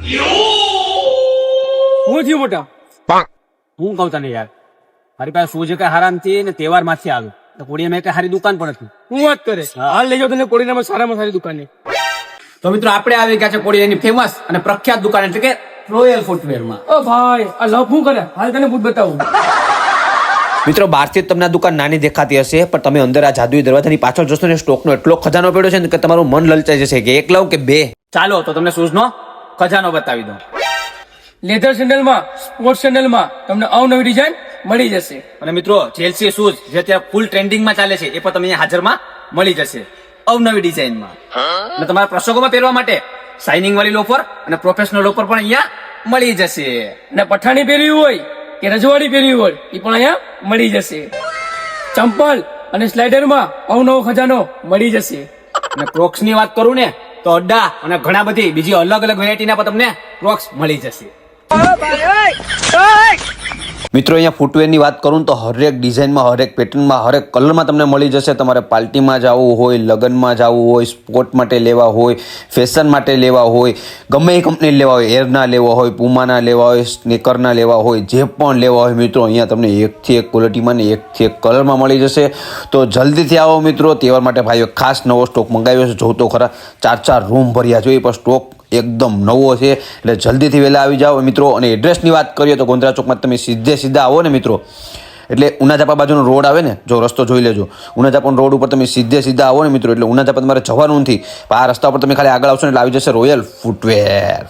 હું થયું મોટા? હું કહું તને યાર, મારી પાસે શું છે કે હારામ થી ને તહેવાર માંથી આવ્યું તો કોડીએ મેં કઈ હારી દુકાન પણ નથી. હું વાત કરે? હાલ લઈ જાઓ તને કોડીનામાં સારામાં સારી દુકાને. તો મિત્રો આપણે આવી ગયા છે કોડીની ફેમસ અને પ્રખ્યાત દુકાન એટલે કે રોયલ ફૂટવેર માં. ઓ ભાઈ આ લવ શું કરે? હાલ તને ભૂત બતાવું. મિત્રો બહારથી તમને આ દુકાન નાની દેખાતી હશે, પણ તમે અંદર આ જાદુઈ દરવાજાની પાછળ જોશો ને સ્ટોકનો એટલો ખજાનો પડ્યો છે ને કે તમારું મન લલચાઈ જશે કે એક લઉં કે બે. ચાલો તો તમને શૂઝ નો ખજાનો બતાવી દઉં. લેધર સેન્ડલમાં, સ્પોર્ટ્સ સેન્ડલમાં તમને અવનવી ડિઝાઇન મળી જશે. અને મિત્રો ચેલ્સી શૂઝ જે અત્યારે ફૂલ ટ્રેન્ડિંગમાં ચાલે છે એ પણ તમને અહીંયા હાજરમાં મળી જશે અવનવી ડિઝાઇનમાં. અને તમારા પ્રસંગોમાં પહેરવા માટે શાઇનિંગ વાળી લોફર અને પ્રોફેશનલ લોફર પણ અહીંયા મળી જશે. અને પઠાણી પહેરવી હોય કે રજવાડી પહેરવી હોય એ પણ અહીંયા મળી જશે. ચંપલ અને સ્લાઇડરમાં અવનવો ખજાનો મળી જશે. અને ક્રોક્સ ની વાત કરું ને તો અડ્ડા અને ઘણા બધી બીજી અલગ અલગ વેરાયટીના પણ તમને ક્રોક્સ મળી જશે. મિત્રો અહીંયા ફૂટવેરની વાત કરું તો હરેક ડિઝાઇનમાં, હરેક પેટર્નમાં, હરેક કલરમાં તમને મળી જશે. તમારે પાર્ટીમાં જવું હોય, લગ્નમાં જવું હોય, સ્પોર્ટ માટે લેવા હોય, ફેશન માટે લેવા હોય, ગમે એ કંપની લેવા હોય, એરના લેવા હોય, પુમાના લેવા હોય, સ્નેકરના લેવા હોય, જે પણ લેવા હોય મિત્રો અહીંયા તમને એકથી એક ક્વોલિટીમાં ને એકથી એક કલરમાં મળી જશે. તો જલ્દીથી આવો મિત્રો. તહેવાર માટે ભાઈઓ ખાસ નવો સ્ટોક મંગાવ્યો છે. જો તો ખરા 4 રૂમ ભર્યા જોઈએ પણ સ્ટોક એકદમ નવો છે, એટલે જલ્દીથી વહેલા આવી જાઓ મિત્રો. અને એડ્રેસની વાત કરીએ તો ગોંધરા ચોકમાં તમે સીધા આવો ને મિત્રો, એટલે ઉનાજાપા બાજુનો રોડ આવે ને, જો રસ્તો જોઈ લેજો. ઉનાજાપા રોડ ઉપર તમે સીધા આવો ને મિત્રો, એટલે ઉનાજાપા તમારે જવાનું નથી. આ રસ્તા ઉપર તમે ખાલી આગળ આવશો ને એટલે આવી જશે રોયલ ફૂટવેર.